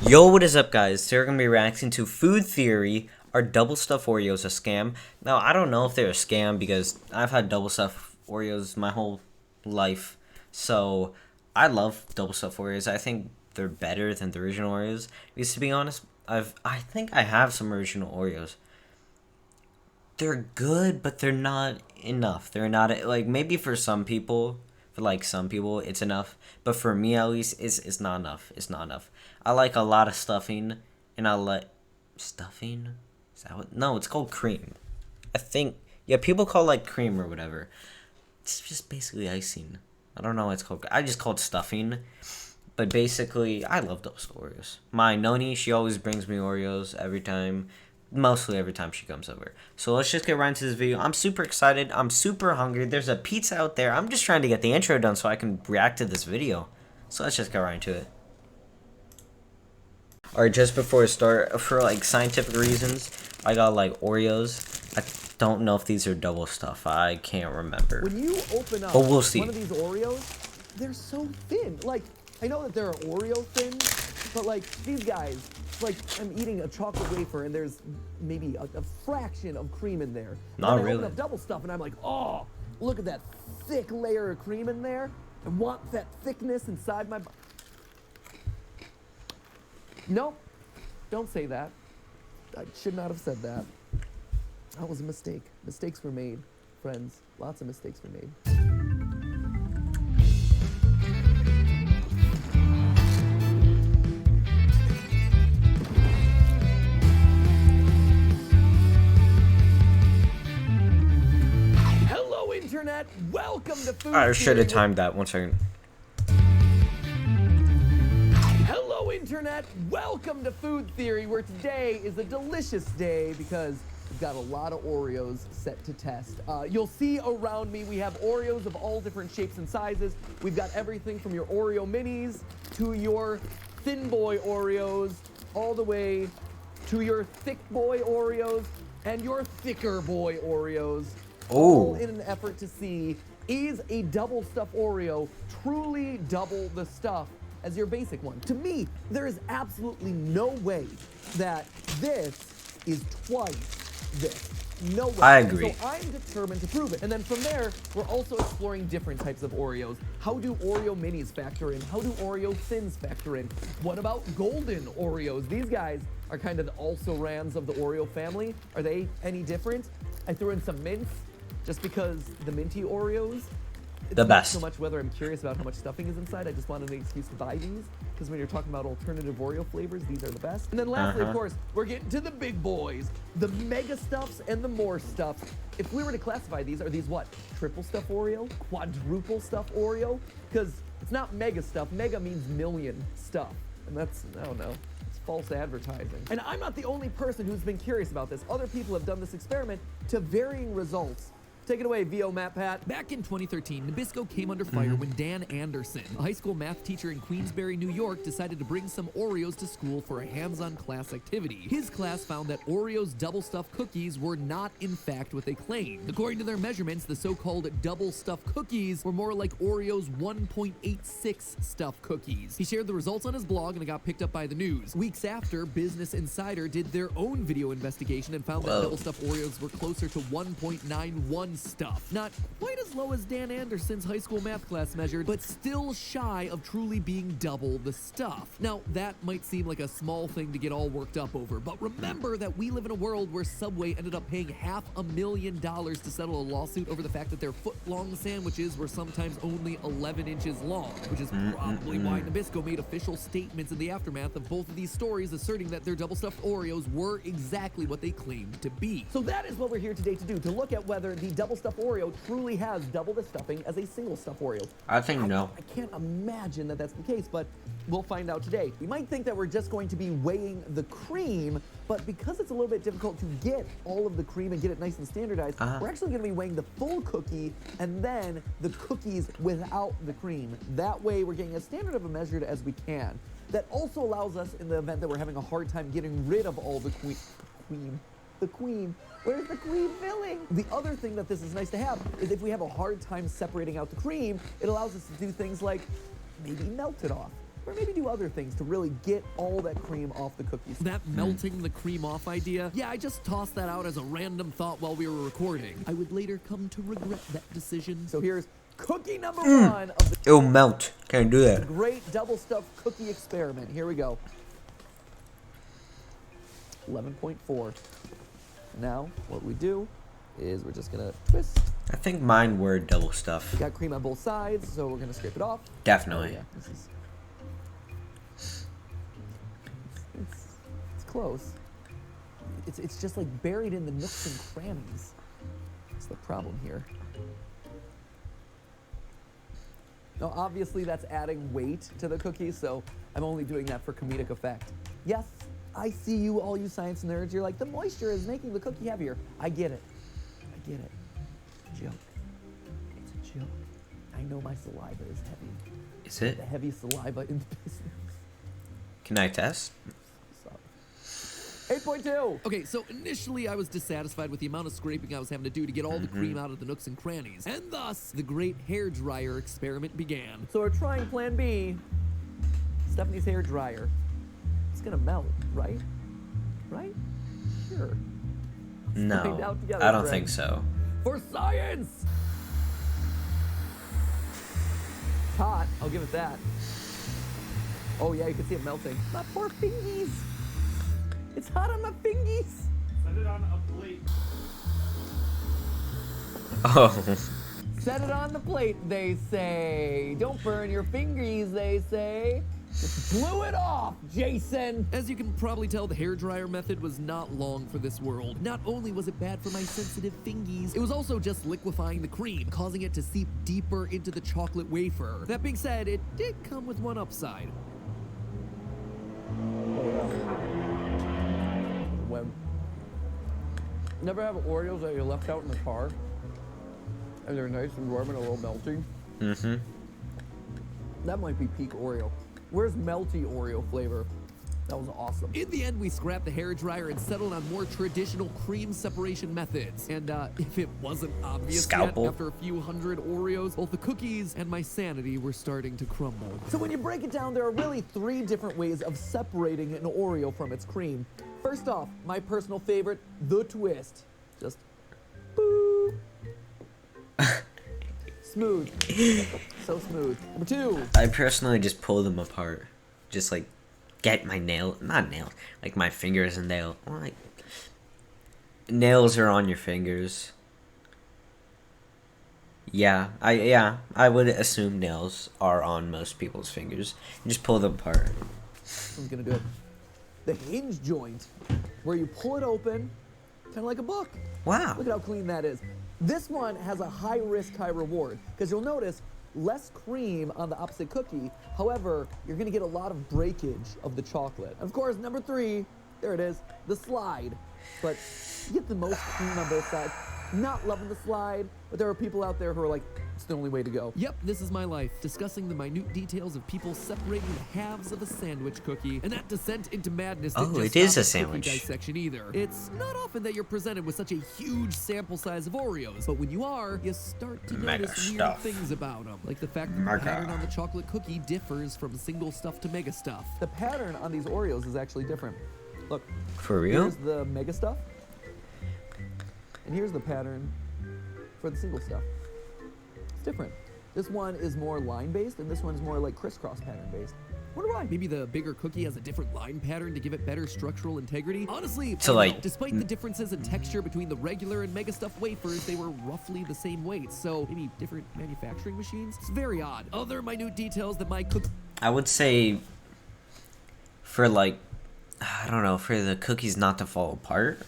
Yo, what is up, guys? Today we're gonna be reacting to Food Theory. Are double stuffed Oreos a scam? Now, I don't know if they're a scam because I've had double stuffed Oreos my whole life. So, I love double stuffed Oreos. I think they're better than the original Oreos. Because to be honest, I think I have some original Oreos. They're good, but they're not enough. They're not like maybe for some people. For like some people, it's enough, but for me at least, it's not enough. It's not enough. I like a lot of stuffing, and I like stuffing. Is that what? No, it's called cream. I think yeah, people call it like cream or whatever. It's just basically icing. I don't know what it's called. I just call it stuffing. But basically, I love those Oreos. My noni, she always brings me Oreos every time. Mostly every time she comes over. So let's just get right into this video. I'm super excited. I'm super hungry. There's a pizza out there. I'm just trying to get the intro done so I can react to this video. So let's just get right into it. Alright, just before I start, for like scientific reasons, I got like Oreos. I don't know if these are double stuff. I can't remember. When you open up but we'll see. one of these Oreos, they're so thin. Like, I know that there are Oreo thins, but like these guys, like I'm eating a chocolate wafer and there's maybe a fraction of cream in there. Not and I really. open up double stuff and I'm like, oh, look at that thick layer of cream in there. I want that thickness inside my. Nope, don't say that. I should not have said that. That was a mistake. Mistakes were made, friends. Lots of mistakes were made. Hello, Internet. Welcome to Food I should have Theory. timed that. 1 second. Hello, Internet. Welcome to Food Theory, where today is a delicious day because we've got a lot of Oreos set to test. You'll see around me we have Oreos of all different shapes and sizes. We've got everything from your Oreo minis to your thin boy Oreos, all the way to your thick boy Oreos and your thicker boy Oreos. All in an effort to see, is a double stuffed Oreo truly double the stuff as your basic one? To me, there is absolutely no way that this is twice this. No way. I agree. So I'm determined to prove it. And then from there, we're also exploring different types of Oreos. How do Oreo minis factor in? How do Oreo thins factor in? What about golden Oreos? These guys are kind of the also-rans of the Oreo family. Are they any different? I threw in some mints just because the minty Oreos, it's The not best. so much whether I'm curious about how much stuffing is inside. I just wanted an excuse to buy these because when you're talking about alternative Oreo flavors, these are the best. And then lastly, of course, we're getting to the big boys, the mega stuffs and the more stuffs. If we were to classify these, are these what? Triple stuff Oreo? Quadruple stuff Oreo? Because it's not mega stuff. Mega means million stuff. And that's, I don't know. It's false advertising. And I'm not the only person who's been curious about this. Other people have done this experiment to varying results. Take it away, VO Matt Pat. Back in 2013, Nabisco came under fire when Dan Anderson, a high school math teacher in Queensbury, New York, decided to bring some Oreos to school for a hands-on class activity. His class found that Oreos double-stuffed cookies were not, in fact, what they claimed. According to their measurements, the so-called double-stuffed cookies were more like Oreos 1.86 stuffed cookies. He shared the results on his blog and it got picked up by the news. Weeks after, Business Insider did their own video investigation and found that double-stuffed Oreos were closer to 1.91 stuff. Not quite as low as Dan Anderson's high school math class measured, but still shy of truly being double the stuff. Now, that might seem like a small thing to get all worked up over, but remember that we live in a world where Subway ended up paying $500,000 to settle a lawsuit over the fact that their foot-long sandwiches were sometimes only 11 inches long, which is probably why Nabisco made official statements in the aftermath of both of these stories asserting that their double-stuffed Oreos were exactly what they claimed to be. So that is what we're here today to do, to look at whether the double stuffed Oreo truly has double the stuffing as a single stuffed Oreo. I think no. I can't imagine that that's the case, but we'll find out today. You might think that we're just going to be weighing the cream, but because it's a little bit difficult to get all of the cream and get it nice and standardized, we're actually going to be weighing the full cookie and then the cookies without the cream. That way we're getting as standard of a measure as we can. That also allows us, in the event that we're having a hard time getting rid of all the queen. Where's the cream filling? The other thing that this is nice to have is if we have a hard time separating out the cream, it allows us to do things like maybe melt it off. or maybe do other things to really get all that cream off the cookies. That melting the cream off idea, yeah, I just tossed that out as a random thought while we were recording. I would later come to regret that decision. So here's cookie number one of the It'll melt. Can't do that. great double stuffed cookie experiment. Here we go. 11.4. Now, what we do is we're just gonna twist. I think mine were double stuff. Got cream on both sides, so we're gonna scrape it off. Definitely. Oh, yeah, this is. It's close. It's just like buried in the nooks and crannies. That's the problem here. Now, obviously, that's adding weight to the cookie, so I'm only doing that for comedic effect. Yes, I see you, all you science nerds. You're like, the moisture is making the cookie heavier. I get it. I get it. It's a joke. It's a joke. I know my saliva is heavy. Is it? The heavy saliva in the business. Can I test? Sorry. 8.2. Okay, so initially I was dissatisfied with the amount of scraping I was having to do to get all the cream out of the nooks and crannies, and thus the great hair dryer experiment began. So we're trying plan B. Stephanie's hair dryer. It's gonna melt, right? Right? Sure. find No. out together, I don't Greg. think so. For science! It's hot, I'll give it that. Oh yeah, you can see it melting. My poor fingies! It's hot on my fingies! Set it on a plate. Oh. Set it on the plate, they say. Don't burn your fingies, they say. Just blew it off, Jason! As you can probably tell, the hair dryer method was not long for this world. Not only was it bad for my sensitive fingies, it was also just liquefying the cream, causing it to seep deeper into the chocolate wafer. That being said, it did come with one upside. When never have Oreos that you left out in the car, and they're nice and warm and a little melty. Mm-hmm. That might be peak Oreo. Where's melty Oreo flavor? That was awesome. In the end, we scrapped the hair dryer and settled on more traditional cream separation methods. And if it wasn't obvious Scalpel. yet, after a few hundred Oreos, both the cookies and my sanity were starting to crumble. So when you break it down, there are really 3 different ways of separating an Oreo from its cream. First off, my personal favorite, the twist. Just boop. Smooth. So smooth. Number 2. I personally just pull them apart. Just like get my not nails, like my fingers and nail. Well, like nails are on your fingers. Yeah, I would assume nails are on most people's fingers. You just pull them apart. I'm gonna do it. The hinge joint, where you pull it open, kind of like a book. Wow. Look at how clean that is. This one has a high risk, high reward, because you'll notice less cream on the opposite cookie. However, you're gonna get a lot of breakage of the chocolate. Of course, number 3, there it is, the slide. But you get the most cream on both sides. Not loving the slide, but there are people out there who are like, it's the only way to go. Yep, this is my life, discussing the minute details of people separating the halves of a sandwich cookie, and that descent into madness didn't Oh, just it is stop a at cookie sandwich. dissection either. It's not often that you're presented with such a huge sample size of Oreos, but when you are, you start to Mega notice weird stuff. things about them, like the fact that the Mega. pattern on the chocolate cookie differs from single stuff to mega stuff. The pattern on these Oreos is actually different. Look, For real? here's the mega stuff, and here's the pattern for the single stuff. It's different. This one is more line-based, and this one's more like crisscross pattern-based. Wonder why? Maybe the bigger cookie has a different line pattern to give it better structural integrity? Honestly, So, I don't like, know. Despite the differences in texture between the regular and mega stuffed wafers, they were roughly the same weight, so maybe different manufacturing machines? It's very odd. Other minute details that my cook I would say for like, I don't know, for the cookies not to fall apart.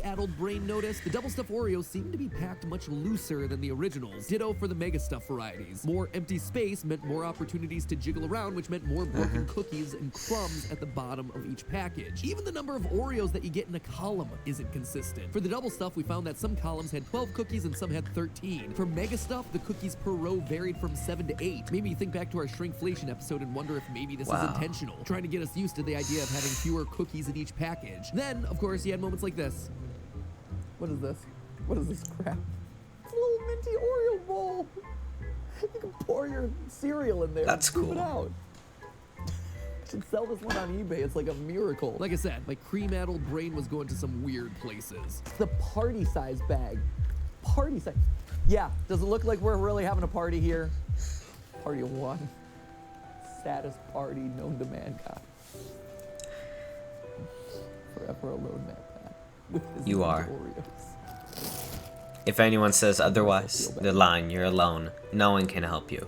addled brain noticed, the double stuffed Oreos seem to be packed much looser than the originals. Ditto for the mega stuff varieties. More empty space meant more opportunities to jiggle around, which meant more broken cookies and crumbs at the bottom of each package. Even the number of Oreos that you get in a column isn't consistent. For the double stuff, we found that some columns had 12 cookies and some had 13. For mega stuff, the cookies per row varied from 7 to 8. Made me think back to our shrinkflation episode and wonder if maybe this is Wow. intentional, trying to get us used to the idea of having fewer cookies in each package. Then, of course, you had moments like this. What is this? What is this crap? It's a little minty Oreo bowl. You can pour your cereal in there. That's and scoop cool. it out. should sell this one on eBay. It's like a miracle. Like I said, my cream-addled brain was going to some weird places. The party size bag. Party size. Yeah, does it look like we're really having a party here? Party of one. Saddest party known to mankind. Forever alone, man. With his You Ninja are. Oreos. If anyone says otherwise, they're lying. You're alone. No one can help you.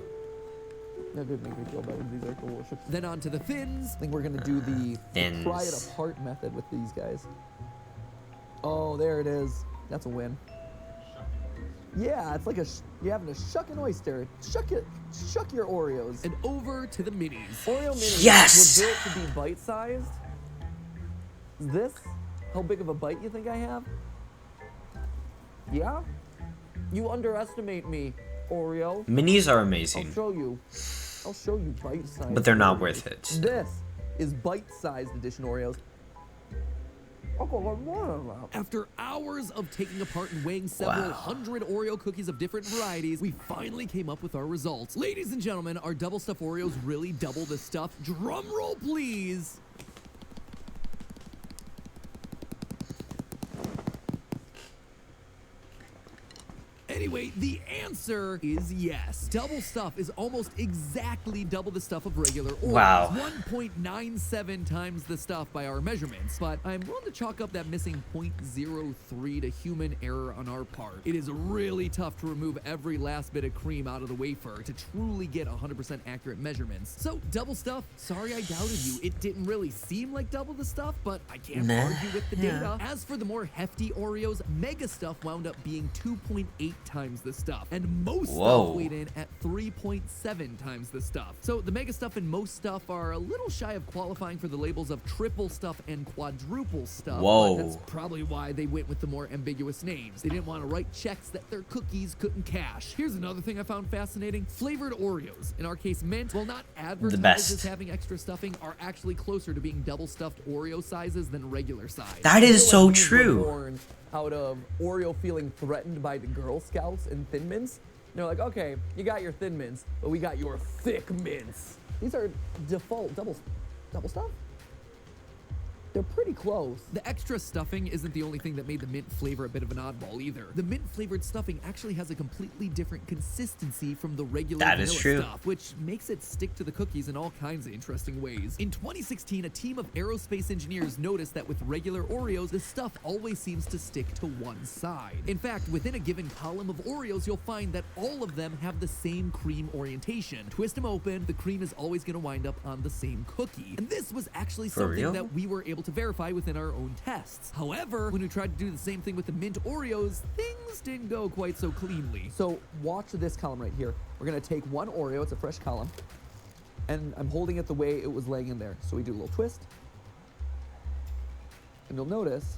That did make me feel better. These are delicious. Then on to the fins. I think we're gonna do the Fins. pry it apart method with these guys. Oh, there it is. That's a win. Yeah, it's like you're having to shuck an oyster. Shuck your Oreos. And over to the minis. Oreo minis Yes! were built to be bite-sized. This? How big of a bite you think I have? Yeah? You underestimate me, Oreo. Minis are I'll amazing, show you. I'll show you bite-sized. but they're not Oreos. worth it. This is bite-sized edition Oreos. Uncle, what more of that? After hours of taking apart and weighing several Wow. hundred Oreo cookies of different varieties, we finally came up with our results. Ladies and gentlemen, our double stuffed Oreos really double the stuff. Drum roll, please. Anyway, the answer is yes. Double stuff is almost exactly double the stuff of regular Oreos. Wow. 1.97 times the stuff by our measurements, but I'm willing to chalk up that missing 0.03 to human error on our part. It is really tough to remove every last bit of cream out of the wafer to truly get 100% accurate measurements. So, double stuff, sorry I doubted you. It didn't really seem like double the stuff, but I can't Nah, argue with the yeah. data. As for the more hefty Oreos, Mega Stuff wound up being 2.8 times the stuff, and most Whoa. stuff weighed in at 3.7 times the stuff. So the Mega Stuff and most stuff are a little shy of qualifying for the labels of triple stuff and quadruple stuff. Whoa. But that's probably why they went with the more ambiguous names. They didn't want to write checks that their cookies couldn't cash. Here's another thing I found fascinating. Flavored Oreos, in our case mint, while not advertised best. as having extra stuffing, are actually closer to being double stuffed Oreo sizes than regular size. That I is feel so like these were true. born out of Oreo feeling threatened by the Girl Scouts and Thin Mints. They're like, okay, you got your Thin Mints, but we got your thick mints. These are default double stuff. They're pretty close. The extra stuffing isn't the only thing that made the mint flavor a bit of an oddball either. The mint flavored stuffing actually has a completely different consistency from the regular That is vanilla true. stuff, which makes it stick to the cookies in all kinds of interesting ways. In 2016, a team of aerospace engineers noticed that with regular Oreos, the stuff always seems to stick to one side. In fact, within a given column of Oreos, you'll find that all of them have the same cream orientation. Twist them open, the cream is always going to wind up on the same cookie. And this was actually For something real? that we were able to verify within our own tests. However, when we tried to do the same thing with the mint Oreos, things didn't go quite so cleanly. So watch this column right here. We're gonna take one Oreo, it's a fresh column, and I'm holding it the way it was laying in there. So we do a little twist, and you'll notice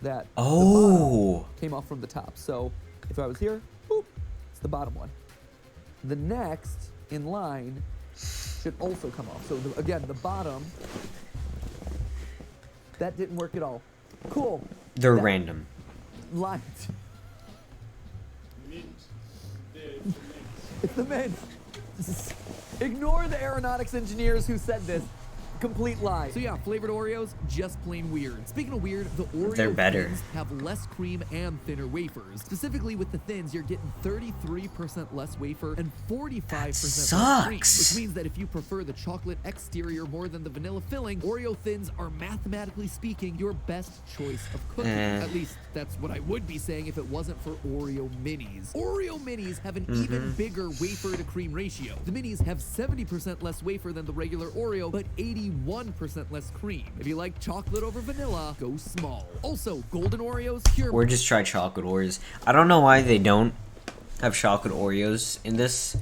that the Oh. bottom came off from the top. So if I was here, boop, it's the bottom one. The next in line should also come off. So again, the bottom, that didn't work at all. Cool. They're That random. line. Mint. It's mint. It's the mint. Ignore the aeronautics engineers who said this. Complete lie. So yeah, flavored Oreos, just plain weird. Speaking of weird, the Oreo They're better. thins have less cream and thinner wafers. Specifically with the thins, you're getting 33% less wafer and 45% less cream, sucks. which means that if you prefer the chocolate exterior more than the vanilla filling, Oreo thins are mathematically speaking your best choice of cookie. At least that's what I would be saying if it wasn't for Oreo minis. Oreo minis have an even bigger wafer to cream ratio. The minis have 70% less wafer than the regular Oreo, but 81% less cream. If you like chocolate over vanilla, go small. Also, golden Oreos, pure Or just try chocolate Oreos. I don't know why they don't have chocolate Oreos in this.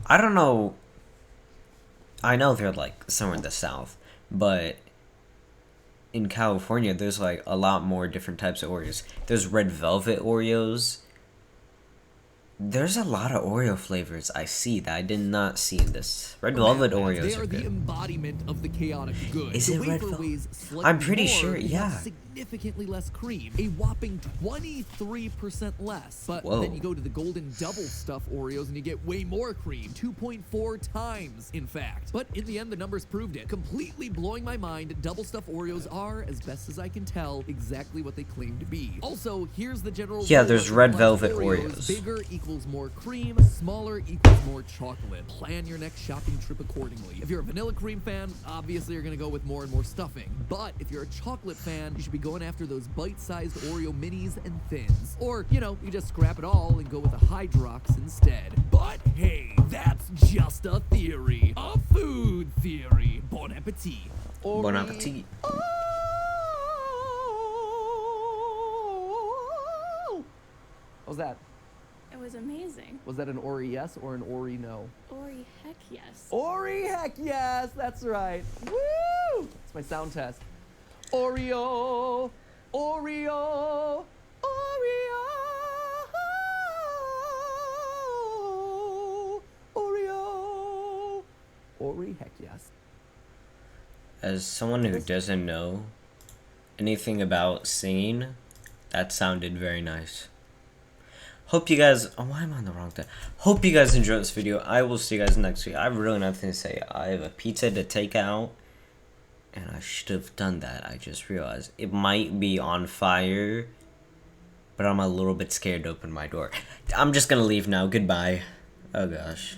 I don't know. I know they're like somewhere in the South, but in California, there's like a lot more different types of Oreos. There's red velvet Oreos. There's a lot of Oreo flavors I see that I did not see in this. Red velvet They Oreos are are the good. embodiment of the chaotic good. Is the it red wafer velvet? weighs slightly I'm pretty more, sure, you have yeah. significantly significantly less cream, a whopping 23% less. But Whoa. then you go to the golden double stuff Oreos and you get way more cream, 2.4 times, in fact. But in the end, the numbers proved it. Completely blowing my mind, double stuff Oreos are, as best as I can tell, exactly what they claim to be. Also, here's the general Yeah, rule there's of red Black velvet Oreos. Bigger equals more cream, smaller equals more chocolate. Plan your next shopping trip accordingly. If you're a vanilla cream fan, obviously you're gonna go with more and more stuffing. But if you're a chocolate fan, you should be going after those bite-sized Oreo minis and thins. Or, you know, you just scrap it all and go with a Hydrox instead. But hey, that's just a theory. A food theory. Bon appetit. Bon appetit. What was that? It was amazing. Was that an Ori yes or an Ori no? Ori, heck yes. Ori heck yes, that's right. Woo! It's my sound test. Oreo, Oreo, Oreo, Oreo, Ori heck yes. As someone who doesn't know anything about singing, that sounded very nice. Hope you guys, oh, why am I on the wrong thing? Hope you guys enjoyed this video. I will see you guys next week. I have really nothing to say. I have a pizza to take out, and I should have done that. I just realized it might be on fire, but I'm a little bit scared to open my door. I'm just gonna leave now. Goodbye. Oh gosh.